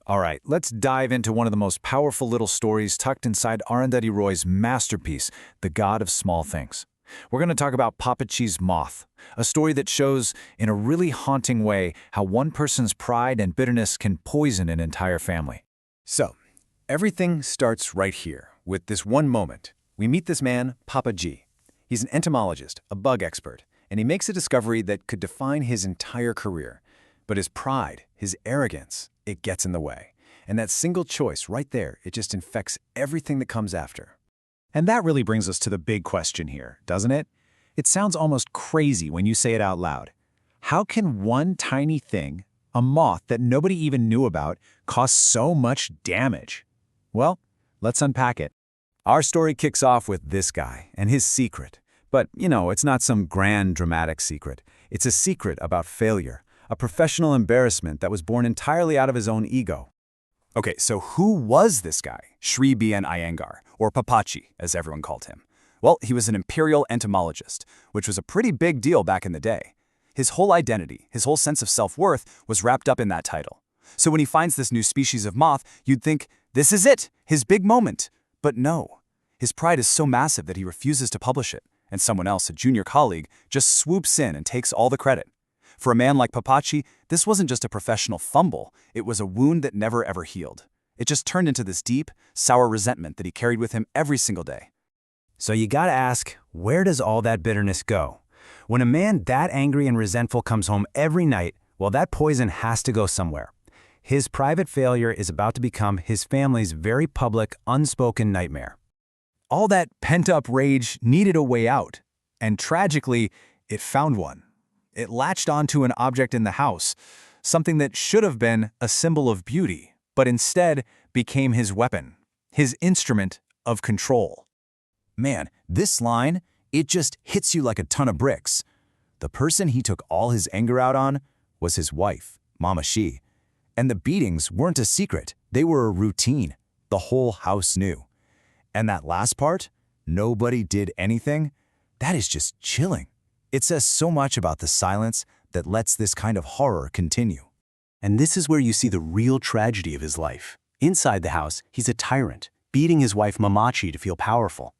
All right, let's dive into one of the most powerful little stories tucked inside Arundhati Roy's masterpiece, The God of Small Things. We're going to talk about Papachi's moth, a story that shows in a really haunting way how one person's pride and bitterness can poison an entire family. So, everything starts right here, with this one moment. We meet this man, Papaji. He's an entomologist, a bug expert, and he makes a discovery that could define his entire career. But his pride, his arrogance, it gets in the way. And that single choice right there, it just infects everything that comes after. And that really brings us to the big question here, doesn't it? It sounds almost crazy when you say it out loud. How can one tiny thing, a moth that nobody even knew about, cause so much damage? Well, let's unpack it. Our story kicks off with this guy and his secret. But, it's not some grand, dramatic secret. It's a secret about failure, a professional embarrassment that was born entirely out of his own ego. Okay, so who was this guy, Sri B.N. Iyengar, or Papachi, as everyone called him? Well, he was an imperial entomologist, which was a pretty big deal back in the day. His whole identity, his whole sense of self-worth was wrapped up in that title. So when he finds this new species of moth, you'd think, this is it, his big moment. But no. His pride is so massive that he refuses to publish it, and someone else, a junior colleague, just swoops in and takes all the credit. For a man like Papachi, this wasn't just a professional fumble, it was a wound that never ever healed. It just turned into this deep, sour resentment that he carried with him every single day. So you gotta ask, where does all that bitterness go? When a man that angry and resentful comes home every night, well, that poison has to go somewhere. His private failure is about to become his family's very public, unspoken nightmare. All that pent-up rage needed a way out, and tragically, it found one. It latched onto an object in the house, something that should have been a symbol of beauty, but instead became his weapon, his instrument of control. Man, this line, it just hits you like a ton of bricks. The person he took all his anger out on was his wife, Mama Shi. And the beatings weren't a secret, they were a routine. The whole house knew. And that last part, nobody did anything, that is just chilling. It says so much about the silence that lets this kind of horror continue. And this is where you see the real tragedy of his life. Inside the house, he's a tyrant, beating his wife Mamachi to feel powerful.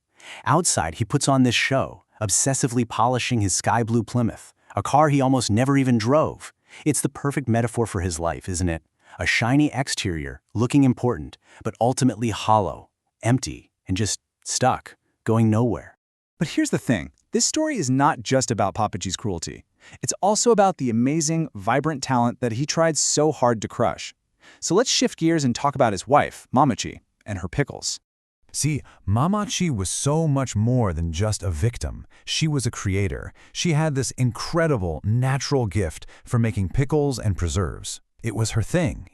Outside, he puts on this show, obsessively polishing his sky blue Plymouth, a car he almost never even drove. It's the perfect metaphor for his life, isn't it? A shiny exterior, looking important, but ultimately hollow, empty, and just stuck, going nowhere. But here's the thing. This story is not just about Papachi's cruelty. It's also about the amazing, vibrant talent that he tried so hard to crush. So let's shift gears and talk about his wife, Mamachi, and her pickles. See, Mamachi was so much more than just a victim. She was a creator. She had this incredible, natural gift for making pickles and preserves. It was her thing,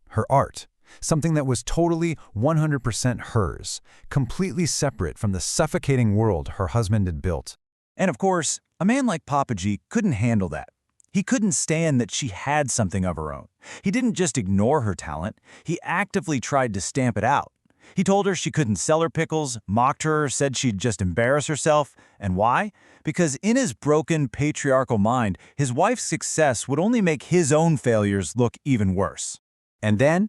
her art. Something that was totally 100% hers, completely separate from the suffocating world her husband had built. And of course, a man like Papaji couldn't handle that. He couldn't stand that she had something of her own. He didn't just ignore her talent, he actively tried to stamp it out. He told her she couldn't sell her pickles, mocked her, said she'd just embarrass herself. And why? Because in his broken, patriarchal mind, his wife's success would only make his own failures look even worse. And then,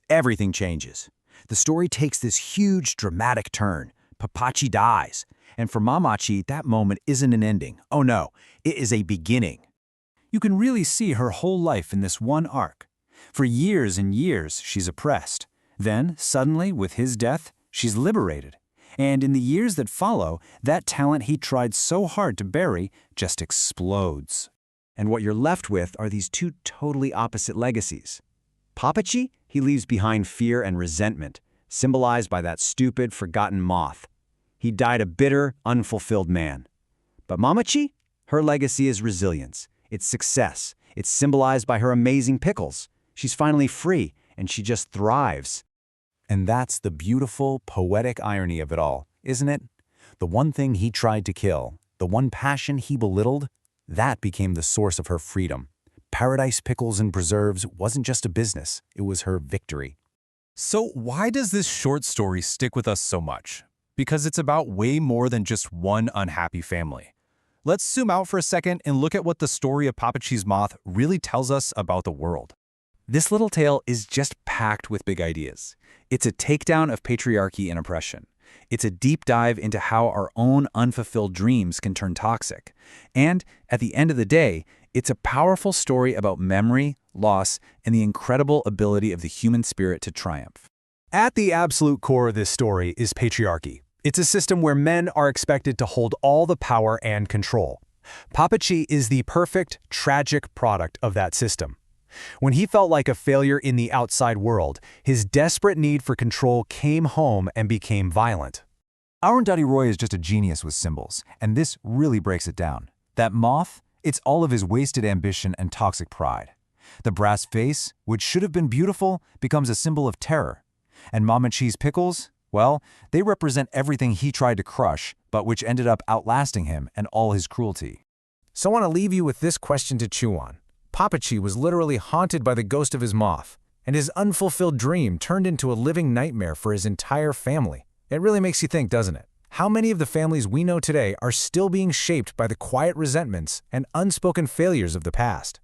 everything changes. The story takes this huge, dramatic turn. Papachi dies. And for Mamachi, that moment isn't an ending. Oh no, it is a beginning. You can really see her whole life in this one arc. For years and years, she's oppressed. Then, suddenly, with his death, she's liberated. And in the years that follow, that talent he tried so hard to bury just explodes. And what you're left with are these two totally opposite legacies. Papachi, he leaves behind fear and resentment, symbolized by that stupid, forgotten moth. He died a bitter, unfulfilled man. But Mamachi, her legacy is resilience. It's success. It's symbolized by her amazing pickles. She's finally free, and she just thrives. And that's the beautiful, poetic irony of it all, isn't it? The one thing he tried to kill, the one passion he belittled, that became the source of her freedom. Paradise Pickles and Preserves wasn't just a business, it was her victory. So why does this short story stick with us so much? Because it's about way more than just one unhappy family. Let's zoom out for a second and look at what the story of Papachi's moth really tells us about the world. This little tale is just packed with big ideas. It's a takedown of patriarchy and oppression. It's a deep dive into how our own unfulfilled dreams can turn toxic. And at the end of the day, it's a powerful story about memory, loss, and the incredible ability of the human spirit to triumph. At the absolute core of this story is patriarchy. It's a system where men are expected to hold all the power and control. Papachi is the perfect, tragic product of that system. When he felt like a failure in the outside world, his desperate need for control came home and became violent. Arundhati Roy is just a genius with symbols, and this really breaks it down. That moth, it's all of his wasted ambition and toxic pride. The brass face, which should have been beautiful, becomes a symbol of terror. And Mama Chi's pickles, well, they represent everything he tried to crush, but which ended up outlasting him and all his cruelty. So I want to leave you with this question to chew on. Papachi was literally haunted by the ghost of his moth, and his unfulfilled dream turned into a living nightmare for his entire family. It really makes you think, doesn't it? How many of the families we know today are still being shaped by the quiet resentments and unspoken failures of the past?